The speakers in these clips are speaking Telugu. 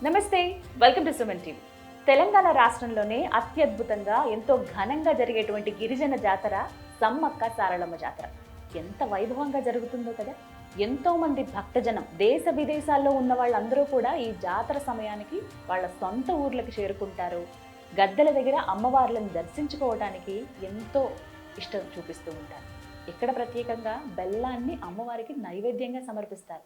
నమస్తే, welcome to Suman TV. Telangana రాష్ట్రంలోనే అత్యద్భుతంగా ఎంతో ఘనంగా జరిగేటువంటి గిరిజన జాతర సమ్మక్క సారలమ్మ జాతర. ఎంత వైభవంగా జరుగుతుందో కదా. ఎంతో మంది భక్తజనం దేశ విదేశాల్లో ఉన్న వాళ్ళందరూ కూడా ఈ జాతర సమయానికి వాళ్ళ సొంత ఊర్లకు చేరుకుంటారు. గద్దెల దగ్గర అమ్మవార్లను దర్శించుకోవడానికి ఎంతో ఇష్టం చూపిస్తూ ఉంటారు. ఇక్కడ ప్రత్యేకంగా బెల్లాన్ని అమ్మవారికి నైవేద్యంగా సమర్పిస్తారు.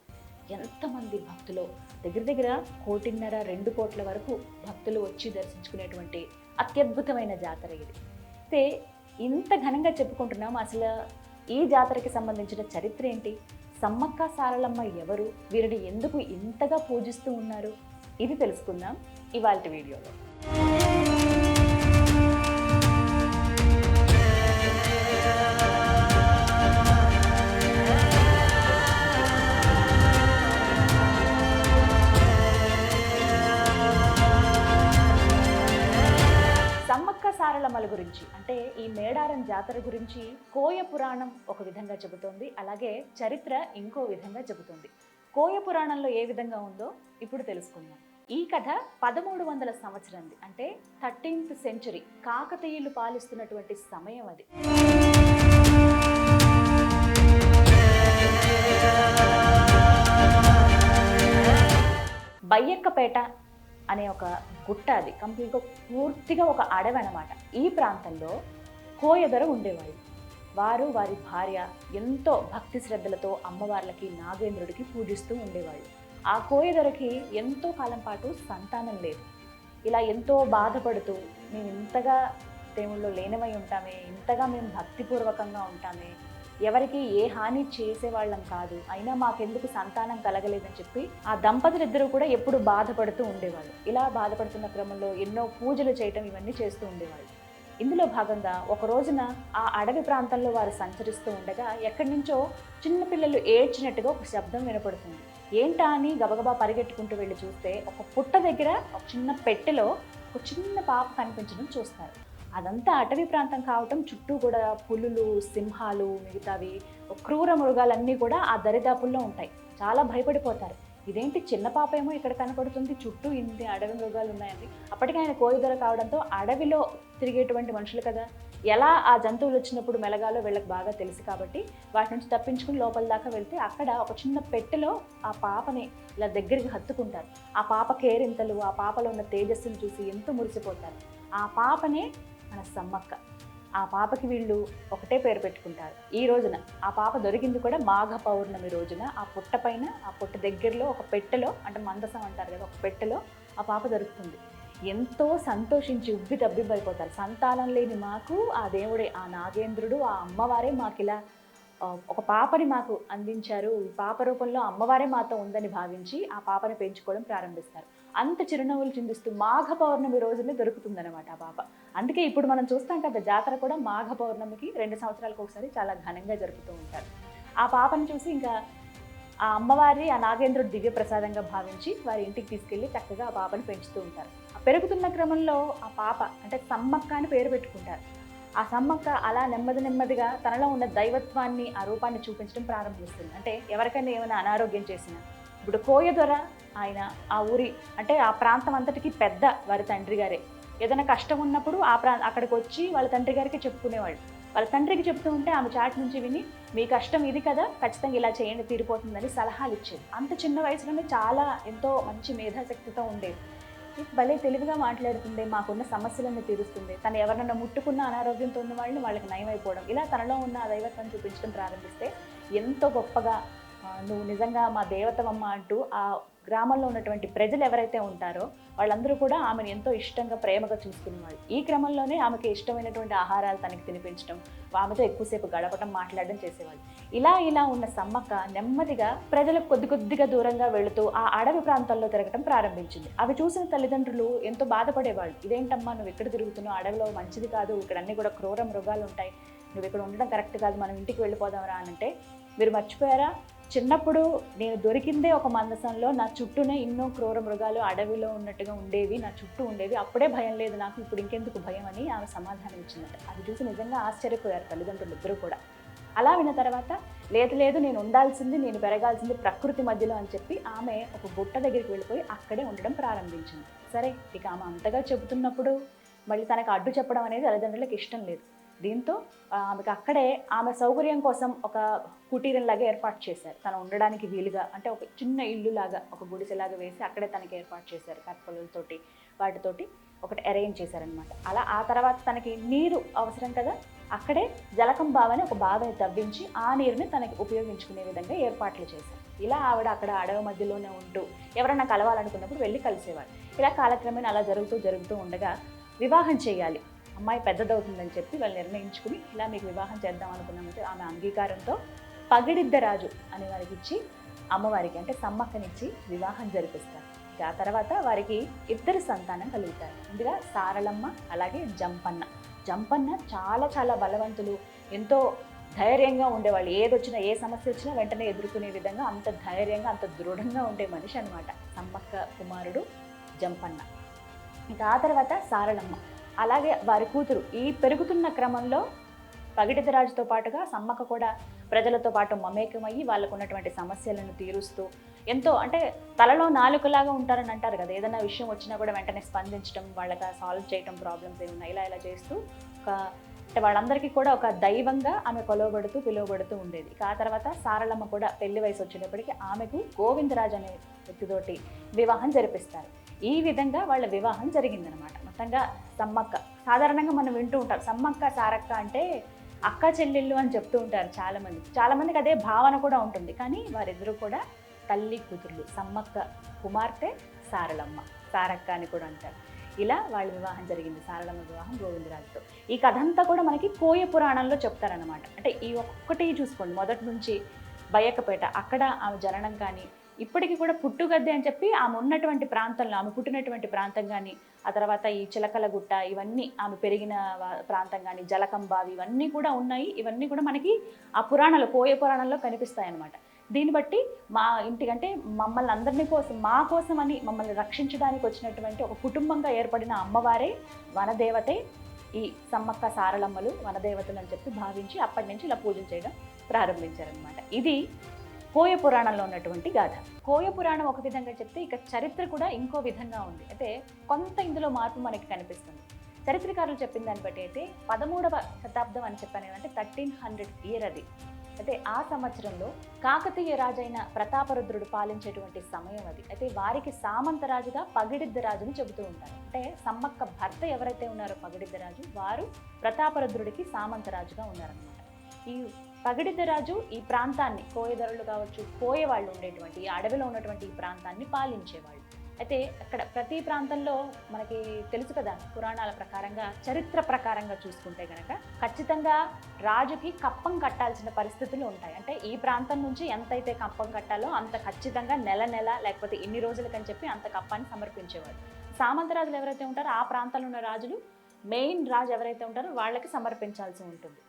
ఎంతమంది భక్తులు, దగ్గర దగ్గర 1.5-2 కోట్ల వరకు భక్తులు వచ్చి దర్శించుకునేటువంటి అత్యద్భుతమైన జాతర ఇది. అయితే ఇంత ఘనంగా చెప్పుకుంటున్నాం. అసలు ఈ జాతరకి సంబంధించిన చరిత్ర ఏంటి, సమ్మక్క సారలమ్మ ఎవరు, వీరిని ఎందుకు ఇంతగా పూజిస్తూ ఉన్నారు, ఇది తెలుసుకుందాం ఇవాల్టి వీడియోలో. సమ్మక్క సారలమ్మల గురించి అంటే ఈ మేడారం జాతర గురించి కోయ పురాణం ఒక విధంగా చెబుతోంది, అలాగే చరిత్ర ఇంకో విధంగా చెబుతోంది. కోయ పురాణంలో ఏ విధంగా ఉందో ఇప్పుడు తెలుసుకుందాం. ఈ కథ 1300 సంవత్సరంది, అంటే 13th సెంచరీ, కాకతీయులు పాలిస్తున్నటువంటి సమయం అది. బయ్యక్కపేట అనే ఒక గుట్ట, అది కంప్లీట్గా పూర్తిగా ఒక అడవి అన్నమాట. ఈ ప్రాంతంలో కోయదొర ఉండేవాళ్ళు. వారు వారి భార్య ఎంతో భక్తి శ్రద్ధలతో అమ్మవార్లకి నాగేంద్రుడికి పూజిస్తూ ఉండేవాళ్ళు. ఆ కోయదొరకి ఎంతో కాలం పాటు సంతానం లేదు. ఇలా ఎంతో బాధపడుతూ, మేము ఇంతగా దేవుళ్ళు లేనమై ఉంటామే, ఇంతగా మేము భక్తిపూర్వకంగా ఉంటామే, ఎవరికి ఏ హాని చేసేవాళ్ళం కాదు, అయినా మాకెందుకు సంతానం కలగలేదని చెప్పి ఆ దంపతులిద్దరూ కూడా ఎప్పుడు బాధపడుతూ ఉండేవాళ్ళు. ఇలా బాధపడుతున్న క్రమంలో ఎన్నో పూజలు చేయటం ఇవన్నీ చేస్తూ ఉండేవాళ్ళు. ఇందులో భాగంగా ఒక రోజున ఆ అడవి ప్రాంతంలో వారు సంచరిస్తూ ఉండగా ఎక్కడి నుంచో చిన్నపిల్లలు ఏడ్చినట్టుగా ఒక శబ్దం వినపడుతుంది. ఏంటా అని గబగబా పరిగెట్టుకుంటూ వెళ్ళి చూస్తే ఒక పుట్ట దగ్గర ఒక చిన్న పెట్టెలో ఒక చిన్న పాప కనిపించడం చూస్తారు. అదంతా అటవీ ప్రాంతం కావటం, చుట్టూ కూడా పులులు, సింహాలు, మిగతావి క్రూర మృగాలన్నీ కూడా ఆ దరిదాపుల్లో ఉంటాయి. చాలా భయపడిపోతారు. ఇదేంటి చిన్న పాప ఏమో ఇక్కడ కనపడుతుంది, చుట్టూ ఇన్ని అడవి మృగాలు ఉన్నాయని. అప్పటికే ఆయన కోయిదొర కావడంతో అడవిలో తిరిగేటువంటి మనుషులు కదా, ఎలా ఆ జంతువులు వచ్చినప్పుడు మెలగాలో వీళ్ళకి బాగా తెలుసు కాబట్టి వాటి నుంచి తప్పించుకుని లోపల దాకా వెళ్తే అక్కడ ఒక చిన్న పెట్టెలో ఆ పాపని ఇలా దగ్గరికి హత్తుకుంటారు. ఆ పాప కేరింతలు, ఆ పాపలో ఉన్న తేజస్సును చూసి ఎంతో మురిసిపోతారు. ఆ పాపనే మన సమ్మక్క. ఆ పాపకి వీళ్ళు ఒకటే పేరు పెట్టుకుంటారు. ఈ రోజున ఆ పాప దొరికింది కూడా మాఘ పౌర్ణమి రోజున. ఆ పుట్ట పైన, ఆ పుట్ట దగ్గరలో ఒక పెట్టెలో, అంటే మందసం అంటారు కదా, ఒక పెట్టెలో ఆ పాప దొరుకుతుంది. ఎంతో సంతోషించి ఉబ్బి తబ్బిబ్బైపోతారు. సంతానం లేని మాకు ఆ దేవుడే, ఆ నాగేంద్రుడు, ఆ అమ్మవారే మాకు ఇలా ఒక పాపని మాకు అందించారు, ఈ పాప రూపంలో అమ్మవారే మాతో ఉందని భావించి ఆ పాపని పెంచుకోవడం ప్రారంభిస్తారు. అంత చిరునవ్వులు చిందిస్తూ మాఘ పౌర్ణమి రోజునే దొరుకుతుందన్నమాట ఆ పాప. అందుకే ఇప్పుడు మనం చూస్తాం కదా, జాతర కూడా మాఘ పౌర్ణమికి 2 సంవత్సరాలకు ఒకసారి చాలా ఘనంగా జరుపుతూ ఉంటారు. ఆ పాపను చూసి ఇంకా ఆ అమ్మవారి, ఆ నాగేంద్రుడు దివ్య ప్రసాదంగా భావించి వారి ఇంటికి తీసుకెళ్ళి చక్కగా ఆ పాపను పెంచుతూ ఉంటారు. ఆ పెరుగుతున్న క్రమంలో ఆ పాప అంటే సమ్మక్క అని పేరు పెట్టుకుంటారు. ఆ సమ్మక్క అలా నెమ్మదిగా తనలో ఉన్న దైవత్వాన్ని, ఆ రూపాన్ని చూపించడం ప్రారంభిస్తుంది. అంటే ఎవరికైనా ఏమైనా అనారోగ్యం చేసినా, ఇప్పుడు కోయదొర ఆయన ఆ ఊరి అంటే ఆ ప్రాంతం అంతటికి పెద్ద వారి తండ్రి గారే. ఏదైనా కష్టం ఉన్నప్పుడు అక్కడికి వచ్చి వాళ్ళ తండ్రి గారికి చెప్పుకునేవాళ్ళు. వాళ్ళ తండ్రికి చెప్తూ ఉంటే ఆమె చాటి నుంచి విని, మీ కష్టం ఇది కదా, ఖచ్చితంగా ఇలా చేయండి తీరిపోతుందని సలహాలు ఇచ్చేది. అంత చిన్న వయసులోనే చాలా ఎంతో మంచి మేధాశక్తితో ఉండేది. భలే తెలివిగా మాట్లాడుతుంది, మాకున్న సమస్యలన్నీ తీరుస్తుంది, తను ఎవరినైనా ముట్టుకున్న అనారోగ్యంతో ఉన్న వాళ్ళని వాళ్ళకి నయం అయిపోవడం, ఇలా తనలో ఉన్న ఆ దైవత్వాన్ని చూపించడం ప్రారంభిస్తే ఎంతో గొప్పగా నువ్వు నిజంగా మా దేవతవమ్మ అంటూ ఆ గ్రామంలో ఉన్నటువంటి ప్రజలు ఎవరైతే ఉంటారో వాళ్ళందరూ కూడా ఆమెను ఎంతో ఇష్టంగా, ప్రేమగా చూసుకునేవాళ్ళు. ఈ క్రమంలోనే ఆమెకి ఇష్టమైనటువంటి ఆహారాలు తనకి తినిపించడం, ఆమెతో ఎక్కువసేపు గడపడం, మాట్లాడడం చేసేవాళ్ళు. ఇలా ఉన్న సమ్మక్క నెమ్మదిగా ప్రజలకు కొద్దిగా దూరంగా వెళుతూ ఆ అడవి ప్రాంతాల్లో తిరగటం ప్రారంభించింది. అవి చూసిన తల్లిదండ్రులు ఎంతో బాధపడేవాళ్ళు. ఇదేంటమ్మా నువ్వు ఇక్కడ తిరుగుతున్నావు, అడవిలో మంచిది కాదు, ఇక్కడ అన్ని కూడా క్రూర మృగాలు ఉంటాయి, నువ్వు ఇక్కడ ఉండడం కరెక్ట్ కాదు, మనం ఇంటికి వెళ్ళిపోదాంరా అని అంటే, మీరు మర్చిపోయారా, చిన్నప్పుడు నేను దొరికిందే ఒక మందసంలో, నా చుట్టూనే ఎన్నో క్రూర మృగాలు అడవిలో ఉన్నట్టుగా ఉండేవి, నా చుట్టూ ఉండేవి, అప్పుడే భయం లేదు నాకు, ఇప్పుడు ఇంకెందుకు భయం అని ఆమె సమాధానం ఇచ్చిందట. అది చూసి నిజంగా ఆశ్చర్యపోయారు తల్లిదండ్రులు ఇద్దరూ కూడా. అలా విన్న తర్వాత లేదు లేదు నేను ఉండాల్సింది, నేను పెరగాల్సింది ప్రకృతి మధ్యలో అని చెప్పి ఆమె ఒక గుట్ట దగ్గరికి వెళ్ళిపోయి అక్కడే ఉండడం ప్రారంభించింది. సరే, ఇక ఆమె అంతగా చెబుతున్నప్పుడు మళ్ళీ తనకు అడ్డు చెప్పడం అనేది తల్లిదండ్రులకు ఇష్టం లేదు. దీంతో ఆమెకు అక్కడే ఆమె సౌకర్యం కోసం ఒక కుటీరంలాగా ఏర్పాటు చేశారు. తను ఉండడానికి వీలుగా, అంటే ఒక చిన్న ఇల్లులాగా, ఒక గుడిసెలాగా వేసి అక్కడే తనకి ఏర్పాటు చేశారు. కర్పలతోటి వాటితోటి ఒకటి అరేంజ్ చేశారనమాట. అలా ఆ తర్వాత తనకి నీరు అవసరం కదా, అక్కడే జలకం బావని ఒక బావిని తవ్వించి ఆ నీరుని తనకి ఉపయోగించుకునే విధంగా ఏర్పాట్లు చేశారు. ఇలా ఆవిడ అక్కడ అడవి మధ్యలోనే ఉంటూ ఎవరైనా కలవాలనుకున్నప్పుడు వెళ్ళి కలిసేవారు. ఇలా కాలక్రమేణా అలా జరుగుతూ ఉండగా వివాహం చేయాలి, అమ్మాయి పెద్దదవుతుందని చెప్పి వాళ్ళు నిర్ణయించుకుని ఇలా మీకు వివాహం చేద్దాం అనుకున్నామంటే ఆమె అంగీకారంతో పగిడిద్దరాజు అనే వారికి ఇచ్చి అమ్మవారికి అంటే సమ్మక్కనిచ్చి వివాహం జరిపిస్తారు. ఆ తర్వాత వారికి 2 సంతానం కలుగుతారు. ముందుగా సారలమ్మ, అలాగే జంపన్న. జంపన్న చాలా చాలా బలవంతులు, ఎంతో ధైర్యంగా ఉండేవాళ్ళు. ఏదొచ్చినా, ఏ సమస్య వచ్చినా వెంటనే ఎదుర్కొనే విధంగా అంత ధైర్యంగా, అంత దృఢంగా ఉండే మనిషి అనమాట సమ్మక్క కుమారుడు జంపన్న. ఇంకా ఆ తర్వాత సారలమ్మ, అలాగే వారి కూతురు. ఈ పెరుగుతున్న క్రమంలో పగిడిద్దరాజుతో పాటుగా సమ్మక్క కూడా ప్రజలతో పాటు మమేకమయ్యి వాళ్ళకు ఉన్నటువంటి సమస్యలను తీరుస్తూ ఎంతో, అంటే తలలో నాలుకలాగా ఉంటారని అంటారు కదా, ఏదైనా విషయం వచ్చినా కూడా వెంటనే స్పందించడం, వాళ్ళకి సాల్వ్ చేయడం, ప్రాబ్లమ్స్ ఏమున్నా ఇలా చేస్తూ అంటే వాళ్ళందరికీ కూడా ఒక దైవంగా ఆమె పిలువబడుతూ ఉండేది. ఇక ఆ తర్వాత సారలమ్మ కూడా పెళ్లి వయసు వచ్చేటప్పటికి ఆమెకు గోవిందరాజు అనే వ్యక్తితోటి వివాహం జరిపిస్తారు. ఈ విధంగా వాళ్ళ వివాహం జరిగిందనమాట. మొత్తంగా సమ్మక్క, సాధారణంగా మనం వింటూ ఉంటాం సమ్మక్క సారక్క అంటే అక్క చెల్లెళ్ళు అని చెప్తూ ఉంటారు చాలామందికి అదే భావన కూడా ఉంటుంది. కానీ వారిద్దరూ కూడా తల్లి కూతుర్లు, సమ్మక్క కుమార్తె సారలమ్మ, సారక్క అని కూడా అంటారు. ఇలా వాళ్ళ వివాహం జరిగింది, సారలమ్మ వివాహం గోవిందరాజుతో. ఈ కథ అంతా కూడా మనకి కోయ పురాణంలో చెప్తారనమాట. అంటే ఈ ఒక్కటి చూసుకోండి, మొదటి నుంచి బయ్యక్కపేట అక్కడ ఆమె జననం కానీ, ఇప్పటికీ కూడా పుట్టుగద్దె అని చెప్పి ఆమె ఉన్నటువంటి ప్రాంతంలో, ఆమె పుట్టినటువంటి ప్రాంతం కానీ, ఆ తర్వాత ఈ చిలకల గుట్ట, ఇవన్నీ ఆమె పెరిగిన ప్రాంతం కానీ, జలకం బావి, ఇవన్నీ కూడా ఉన్నాయి. ఇవన్నీ కూడా మనకి ఆ పురాణాలు, కోయ పురాణంలో కనిపిస్తాయి అన్నమాట. దీన్ని బట్టి మా ఇంటికంటే మమ్మల్ని అందరినీ కోసం, మా కోసం అని మమ్మల్ని రక్షించడానికి వచ్చినటువంటి ఒక కుటుంబంగా ఏర్పడిన అమ్మవారే, వనదేవతే ఈ సమ్మక్క సారలమ్మలు వనదేవతలు అని చెప్పి భావించి అప్పటి నుంచి ఇలా పూజలు చేయడం ప్రారంభించారనమాట. ఇది కోయ పురాణంలో ఉన్నటువంటి గాథ. కోయ పురాణం ఒక విధంగా చెప్తే, ఇక చరిత్ర కూడా ఇంకో విధంగా ఉంది. అయితే కొంత ఇందులో మార్పు మనకి కనిపిస్తుంది. చరిత్రకారులు చెప్పిన దాన్ని బట్టి అయితే 13వ శతాబ్దం అని చెప్పాను, అంటే 1300 ఇయర్ అది. అయితే ఆ సంవత్సరంలో కాకతీయ రాజైన ప్రతాపరుద్రుడు పాలించేటువంటి సమయం అది. అయితే వారికి సామంతరాజుగా పగిడిద్దరాజుని చెబుతూ ఉంటారు. అంటే సమ్మక్క భర్త ఎవరైతే ఉన్నారో పగిడిద్దరాజు, వారు ప్రతాపరుద్రుడికి సామంతరాజుగా ఉన్నారన్నమాట. ఈ పగిడిద్దరాజు ఈ ప్రాంతాన్ని, కోయదరులు కావచ్చు, కోయవాళ్ళు ఉండేటువంటి ఈ అడవిలో ఉన్నటువంటి ఈ ప్రాంతాన్ని పాలించేవాళ్ళు. అయితే అక్కడ ప్రతి ప్రాంతంలో మనకి తెలుసు కదా, పురాణాల ప్రకారంగా, చరిత్ర ప్రకారంగా చూసుకుంటే కనుక ఖచ్చితంగా రాజుకి కప్పం కట్టాల్సిన పరిస్థితులు ఉంటాయి. అంటే ఈ ప్రాంతం నుంచి ఎంతైతే కప్పం కట్టాలో అంత ఖచ్చితంగా నెల లేకపోతే ఇన్ని రోజులకని చెప్పి అంత కప్పాన్ని సమర్పించేవాడు. సామంతరాజులు ఎవరైతే ఉంటారో ఆ ప్రాంతంలో ఉన్న రాజులు, మెయిన్ రాజు ఎవరైతే ఉంటారో వాళ్ళకి సమర్పించాల్సి ఉంటుంది.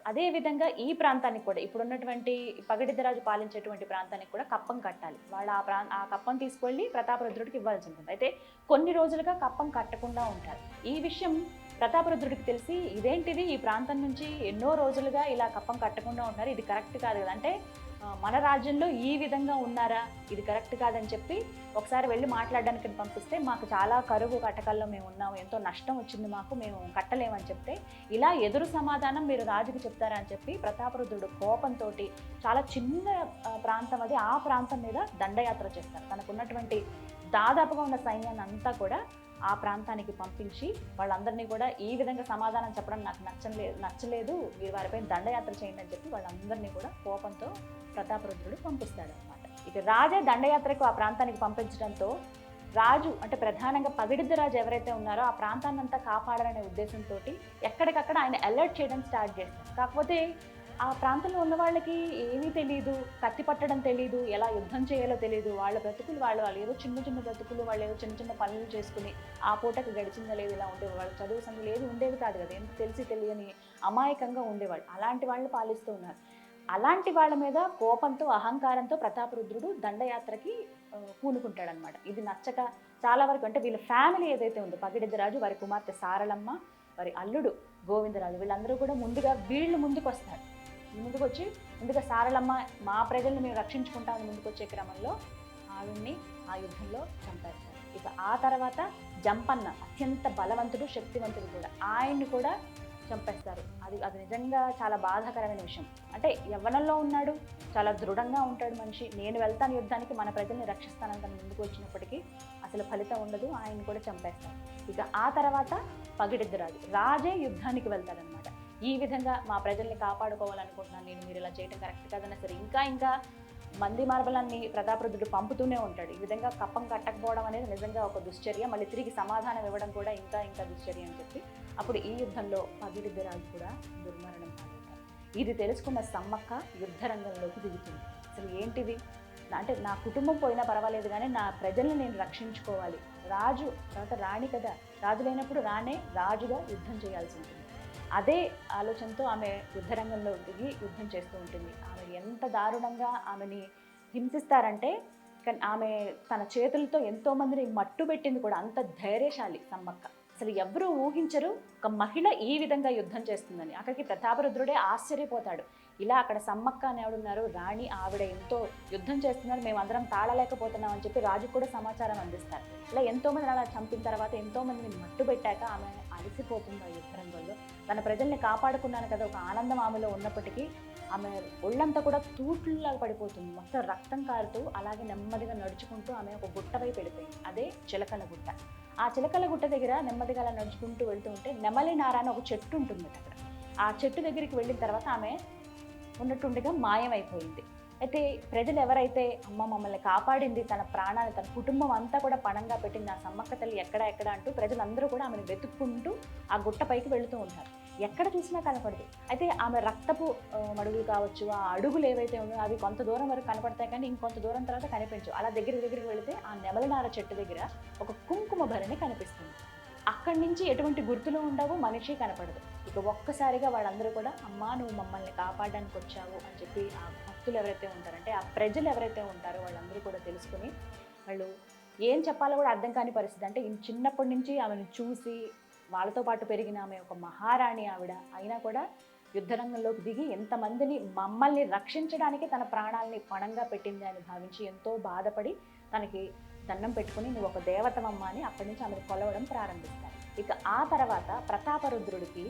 అదేవిధంగా ఈ ప్రాంతానికి కూడా, ఇప్పుడున్నటువంటి పగిడిద్దరాజు పాలించేటువంటి ప్రాంతానికి కూడా కప్పం కట్టాలి. వాళ్ళు ఆ కప్పం తీసుకెళ్ళి ప్రతాపరుద్రుడికి ఇవ్వాల్సి ఉంటుంది. అయితే కొన్ని రోజులుగా కప్పం కట్టకుండా ఉంటారు. ఈ విషయం ప్రతాపరుద్రుడికి తెలిసి, ఇదేంటిది, ఈ ప్రాంతం నుంచి ఎన్నో రోజులుగా ఇలా కప్పం కట్టకుండా ఉన్నారు, ఇది కరెక్ట్ కాదు కదా, అంటే మన రాజ్యంలో ఈ విధంగా ఉన్నారా, ఇది కరెక్ట్ కాదని చెప్పి ఒకసారి వెళ్ళి మాట్లాడడానికి పంపిస్తే, మాకు చాలా కరువు కటకాల్లో మేము ఉన్నాము, ఎంతో నష్టం వచ్చింది మాకు, మేము కట్టలేమని చెప్తే, ఇలా ఎదురు సమాధానం మీరు రాజుకి చెప్తారా అని చెప్పి ప్రతాపరుద్రుడు కోపంతో చాలా చిన్న ప్రాంతం అది, ఆ ప్రాంతం మీద దండయాత్ర చేస్తారు. తనకున్నటువంటి దాదాపుగా ఉన్న సైన్యాన్ని అంతా కూడా ఆ ప్రాంతానికి పంపించి వాళ్ళందరినీ కూడా ఈ విధంగా సమాధానం చెప్పడం నాకు నచ్చలేదు, మీరు వారిపై దండయాత్ర చేయండి అని చెప్పి వాళ్ళందరినీ కూడా కోపంతో ప్రతాపరుద్రుడు పంపిస్తాడు అనమాట. ఇక రాజే దండయాత్రకు ఆ ప్రాంతానికి పంపించడంతో రాజు, అంటే ప్రధానంగా పగిడిద్దరాజు ఎవరైతే ఉన్నారో ఆ ప్రాంతాన్ని అంతా కాపాడాలనే ఉద్దేశంతో ఎక్కడికక్కడ ఆయన అలర్ట్ చేయడం స్టార్ట్ చేస్తారు. కాకపోతే ఆ ప్రాంతంలో ఉన్న వాళ్ళకి ఏమీ తెలియదు, కత్తి పట్టడం తెలియదు, ఎలా యుద్ధం చేయాలో తెలియదు. వాళ్ళ బ్రతుకులు వాళ్ళు ఏదో చిన్న బ్రతుకులు, వాళ్ళు ఏదో చిన్న పనులు చేసుకుని ఆ పూటకు గడిచిందా లేదు ఇలా ఉండేవాళ్ళు. వాళ్ళ చదువు సందులు ఏది ఉండేవి కాదు కదా, ఎంత తెలియని అమాయకంగా ఉండేవాళ్ళు. అలాంటి వాళ్ళు పాలిస్తూ ఉన్నారు. అలాంటి వాళ్ళ మీద కోపంతో, అహంకారంతో ప్రతాపరుద్రుడు దండయాత్రకి పూనుకుంటాడనమాట. ఇది నచ్చక చాలా వరకు, అంటే వీళ్ళ ఫ్యామిలీ ఏదైతే ఉందో, పగిడిద్దరాజు, వారి కుమార్తె సారలమ్మ, వారి అల్లుడు గోవిందరాజు, వీళ్ళందరూ కూడా వీళ్ళు ముందుకు వస్తారు. ముందుకు వచ్చి ముందుగా సారలమ్మ మా ప్రజల్ని మేము రక్షించుకుంటామని ముందుకు వచ్చే క్రమంలో ఆవిడ్ని ఆ యుద్ధంలో చంపేస్తారు. ఇక ఆ తర్వాత జంపన్న అత్యంత బలవంతుడు, శక్తివంతుడు కూడా, ఆయన్ని కూడా చంపేస్తారు. అది అది నిజంగా చాలా బాధాకరమైన విషయం. అంటే యవ్వనంలో ఉన్నాడు, చాలా దృఢంగా ఉంటాడు మనిషి, నేను వెళ్తాను యుద్ధానికి, మన ప్రజల్ని రక్షిస్తానని తను ముందుకు వచ్చినప్పటికీ అసలు ఫలితం ఉండదు, ఆయన్ని కూడా చంపేస్తారు. ఇక ఆ తర్వాత పగిడిద్దరాజు రాజే యుద్ధానికి వెళ్తాడనమాట. ఈ విధంగా మా ప్రజల్ని కాపాడుకోవాలనుకుంటున్నాను నేను, మీరు ఇలా చేయడం కరెక్ట్ కాదన్నా సరే ఇంకా ఇంకా మంది మార్బలాన్ని ప్రతాపరుద్రుడు పంపుతూనే ఉంటాడు. ఈ విధంగా కప్పం కట్టకపోవడం అనేది నిజంగా ఒక దుశ్చర్య, మళ్ళీ తిరిగి సమాధానం ఇవ్వడం కూడా ఇంకా ఇంకా దుశ్చర్య అని చెప్పి అప్పుడు ఈ యుద్ధంలో పగిడిద్దరాజు కూడా దుర్మరణం పాలవుతారు. ఇది తెలుసుకున్న సమ్మక్క యుద్ధ రంగంలోకి దిగుతుంది. అసలు ఏంటిది అంటే, నా కుటుంబం పోయినా పర్వాలేదు కానీ నా ప్రజల్ని నేను రక్షించుకోవాలి. రాజు తర్వాత రాణి కదా, రాజు లేనప్పుడు రాజుగా యుద్ధం చేయాల్సి ఉంటుంది. అదే ఆలోచనతో ఆమె యుద్ధరంగంలో దిగి యుద్ధం చేస్తూ ఉంటుంది. ఆమె ఎంత దారుణంగా ఆమెని హింసిస్తారంటే, కానీ ఆమె తన చేతులతో ఎంతోమందిని మట్టు పెట్టింది కూడా. అంత ధైర్యశాలి సమ్మక్క. అసలు ఎవరూ ఊహించరు ఒక మహిళ ఈ విధంగా యుద్ధం చేస్తుందని. అక్కడికి ప్రతాపరుద్రుడే ఆశ్చర్యపోతాడు. ఇలా అక్కడ సమ్మక్క అని ఎవడున్నారు, రాణి, ఆవిడ ఎంతో యుద్ధం చేస్తున్నారు, మేమందరం తాళలేకపోతున్నాం అని చెప్పి రాజుకు కూడా సమాచారం అందిస్తారు. ఇలా ఎంతోమందిని అలా చంపిన తర్వాత ఎంతోమందిని మట్టు పెట్టాక ఆమె అలసిపోతుంది ఆ యుద్ధరంగంలో. తన ప్రజల్ని కాపాడుకున్నాను కదా ఒక ఆనందం ఆమెలో ఉన్నప్పటికీ ఆమె ఒళ్ళంతా కూడా తూట్లులాగా పడిపోతుంది. మొత్తం రక్తం కారుతూ అలాగే నెమ్మదిగా నడుచుకుంటూ ఆమె ఒక గుట్ట వైపు వెళ్ళిపోయింది. అదే చిలకల గుట్ట. ఆ చిలకల గుట్ట దగ్గర నెమ్మదిగా అలా నడుచుకుంటూ వెళ్తూ ఉంటే నెమలి నార అని ఒక చెట్టు ఉంటుంది అక్కడ. ఆ చెట్టు దగ్గరికి వెళ్ళిన తర్వాత ఆమె ఉన్నట్టుండిగా మాయమైపోయింది. అయితే ప్రజలు ఎవరైతే అమ్మ మమ్మల్ని కాపాడింది, తన ప్రాణాలు తన కుటుంబం అంతా కూడా పణంగా పెట్టింది ఆ సమ్మక్క తల్లి ఎక్కడ అంటూ ప్రజలందరూ కూడా ఆమెను వెతుక్కుంటూ ఆ గుట్ట పైకి వెళుతూ ఉంటారు. ఎక్కడ చూసినా కనపడదు. అయితే ఆమె రక్తపు మడుగులు కావచ్చు, ఆ అడుగులు ఏవైతే ఉన్నాయో అవి కొంత దూరం వరకు కనపడతాయి కానీ ఇంకొంత దూరం తర్వాత కనిపించవు. అలా దగ్గరికి వెళితే ఆ నెమలినార చెట్టు దగ్గర ఒక కుంకుమ భరణి కనిపిస్తుంది. అక్కడి నుంచి ఎటువంటి గుర్తులు ఉండవు, మనిషి కనపడదు. ఇక ఒక్కసారిగా వాళ్ళందరూ కూడా అమ్మా నువ్వు మమ్మల్ని కాపాడడానికి వచ్చావు అని చెప్పి ఆ భక్తులు ఎవరైతే ఉంటారంటే ఆ ప్రజలు ఎవరైతే ఉంటారో వాళ్ళందరూ కూడా తెలుసుకుని వాళ్ళు ఏం చెప్పాలో కూడా అర్థం కాని పరిస్థితి. అంటే చిన్నప్పటి నుంచి ఆమెను చూసి వాళ్ళతో పాటు పెరిగిన ఆమె ఒక మహారాణి ఆవిడ అయినా కూడా యుద్ధరంగంలోకి దిగి ఎంతమందిని మమ్మల్ని రక్షించడానికి తన ప్రాణాలని పణంగా పెట్టింది అని భావించి ఎంతో బాధపడి తనకి దండం పెట్టుకుని నువ్వు ఒక దేవతమమ్మ అని అక్కడి నుంచి ఆమెను కొలవడం ప్రారంభిస్తారు. ఇక ఆ తర్వాత ప్రతాపరుద్రుడికి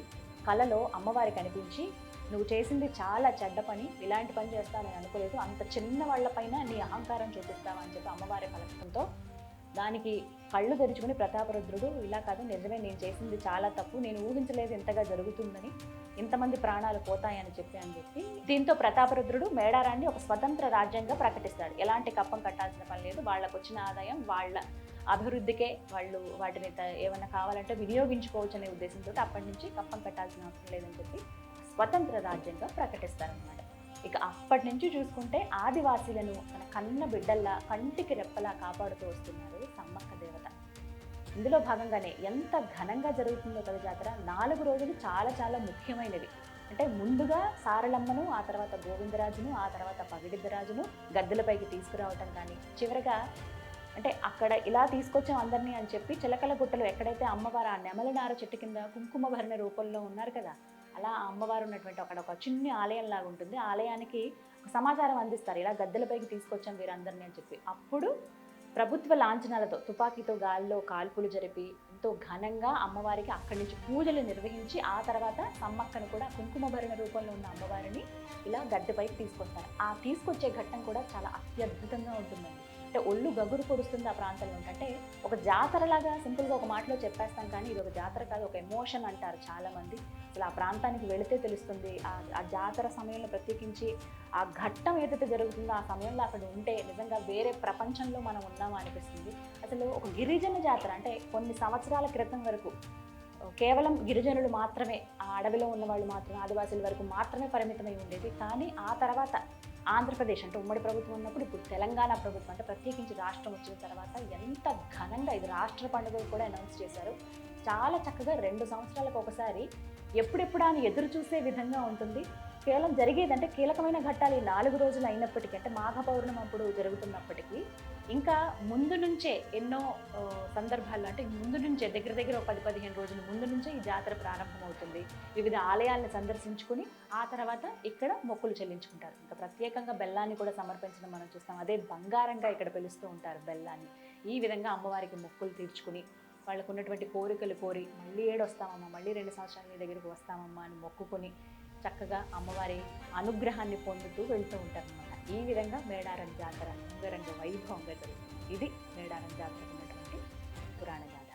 కలలో అమ్మవారి కనిపించి నువ్వు చేసింది చాలా చెడ్డ పని, ఇలాంటి పని చేస్తానని అనుకోలేదు, అంత చిన్న వాళ్ళపైన నీ అహంకారం చూపిస్తావా అని చెప్పి అమ్మవారి పలకడంతో దానికి కళ్ళు తెరుచుకుని ప్రతాపరుద్రుడు ఇలా కాదు నిజమే, నేను చేసింది చాలా తప్పు, నేను ఊహించలేదు ఇంతగా జరుగుతుందని, ఇంతమంది ప్రాణాలు పోతాయని చెప్పి దీంతో ప్రతాపరుద్రుడు మేడారాన్ని ఒక స్వతంత్ర రాజ్యంగా ప్రకటిస్తాడు. ఎలాంటి కప్పం కట్టాల్సిన పని లేదు, వాళ్ళకు వచ్చిన ఆదాయం వాళ్ళ అభివృద్ధికే వాళ్ళు వాటిని ఏమైనా కావాలంటే వినియోగించుకోవచ్చు అనే ఉద్దేశంతో అప్పటి నుంచి కప్పం కట్టాల్సిన అవసరం లేదని చెప్పి స్వతంత్ర రాజ్యంగా ప్రకటిస్తారనమాట. ఇక అప్పటి నుంచి చూసుకుంటే ఆదివాసీలను తన కన్న బిడ్డల్లా కంటికి రెప్పలా కాపాడుతూ వస్తున్నారు సమ్మక్క దేవత. ఇందులో భాగంగానే ఎంత ఘనంగా జరుగుతుందో కదా జాతర. 4 రోజులు చాలా చాలా ముఖ్యమైనవి. అంటే ముందుగా సారలమ్మను, ఆ తర్వాత గోవిందరాజును, ఆ తర్వాత పగిడిద్దరాజును గద్దెలపైకి తీసుకురావటం కానీ, చివరిగా అంటే అక్కడ ఇలా తీసుకొచ్చాం అందరినీ అని చెప్పి చిలకల గుట్టలో ఎక్కడైతే అమ్మవారు ఆ నెమలినార చెట్టు కింద కుంకుమ భరణ రూపంలో ఉన్నారు కదా, అలా అమ్మవారు ఉన్నటువంటి అక్కడ ఒక చిన్న ఆలయం లాగా ఉంటుంది. ఆలయానికి సమాచారం అందిస్తారు, ఇలా గద్దెలపైకి తీసుకొచ్చాం వీరందరినీ అని చెప్పి. అప్పుడు ప్రభుత్వ లాంఛనాలతో తుపాకీతో గాల్లో కాల్పులు జరిపి ఎంతో ఘనంగా అమ్మవారికి అక్కడి నుంచి పూజలు నిర్వహించి ఆ తర్వాత సమ్మక్కను కూడా కుంకుమ భరణ రూపంలో ఉన్న అమ్మవారిని ఇలా గద్దెపైకి తీసుకొస్తారు. ఆ తీసుకొచ్చే ఘట్టం కూడా చాలా అత్యద్భుతంగా ఉంటుందండి. అంటే ఒళ్ళు గగురు పొడుస్తుంది ఆ ప్రాంతంలో. అంటే ఒక జాతరలాగా సింపుల్గా ఒక మాటలో చెప్పేస్తాం కానీ ఇది ఒక జాతర కాదు, ఒక ఎమోషన్ అంటారు చాలామంది. అసలు ఆ ప్రాంతానికి వెళితే తెలుస్తుంది. ఆ జాతర సమయంలో ప్రత్యేకించి ఆ ఘట్టం ఏదైతే జరుగుతుందో ఆ సమయంలో అక్కడ ఉంటే నిజంగా వేరే ప్రపంచంలో మనం ఉన్నామా అనిపిస్తుంది. అసలు ఒక గిరిజన జాతర అంటే కొన్ని సంవత్సరాల క్రితం వరకు కేవలం గిరిజనులు మాత్రమే, ఆ అడవిలో ఉన్న వాళ్ళు మాత్రమే, ఆదివాసుల వరకు మాత్రమే పరిమితమై ఉండేది. కానీ ఆ తర్వాత ఆంధ్రప్రదేశ్ అంటే ఉమ్మడి ప్రభుత్వం ఉన్నప్పుడు ఇప్పుడు తెలంగాణ ప్రభుత్వం అంటే ప్రత్యేకించి రాష్ట్రం వచ్చిన తర్వాత ఎంత ఘనంగా ఇది రాష్ట్ర పండుగలు కూడా అనౌన్స్ చేశారు. చాలా చక్కగా 2 సంవత్సరాలకు ఒకసారి ఎప్పుడెప్పుడా అని ఎదురు చూసే విధంగా ఉంటుంది. కేవలం జరిగేదంటే కీలకమైన ఘట్టాలు ఈ 4 రోజులు అయినప్పటికీ, అంటే మాఘ పౌర్ణమి అప్పుడు జరుగుతున్నప్పటికీ ఇంకా ముందు నుంచే ఎన్నో సందర్భాల్లో అంటే ముందు నుంచే దగ్గర దగ్గర ఒక 10-15 రోజుల ముందు నుంచే ఈ జాతర ప్రారంభమవుతుంది. వివిధ ఆలయాలను సందర్శించుకుని ఆ తర్వాత ఇక్కడ మొక్కులు చెల్లించుకుంటారు. ఇంకా ప్రత్యేకంగా బెల్లాన్ని కూడా సమర్పించడం మనం చూస్తాం. అదే బంగారంగా ఇక్కడ పిలుస్తూ ఉంటారు బెల్లాన్ని. ఈ విధంగా అమ్మవారికి మొక్కులు తీర్చుకుని వాళ్ళకు ఉన్నటువంటి కోరికలు కోరి మళ్ళీ ఏడొస్తామమ్మా, మళ్ళీ 2 సంవత్సరాలు మీ దగ్గరికి వస్తామమ్మా అని మొక్కుకొని చక్కగా అమ్మవారి అనుగ్రహాన్ని పొందుతూ వెళ్తూ ఉంటారనమాట. ఈ విధంగా మేడారం జాతర అంగరంగ వైభవంగా జరుగుతుంది. ఇది మేడారం జాతరకు ఉన్నటువంటి పురాణ గాథ.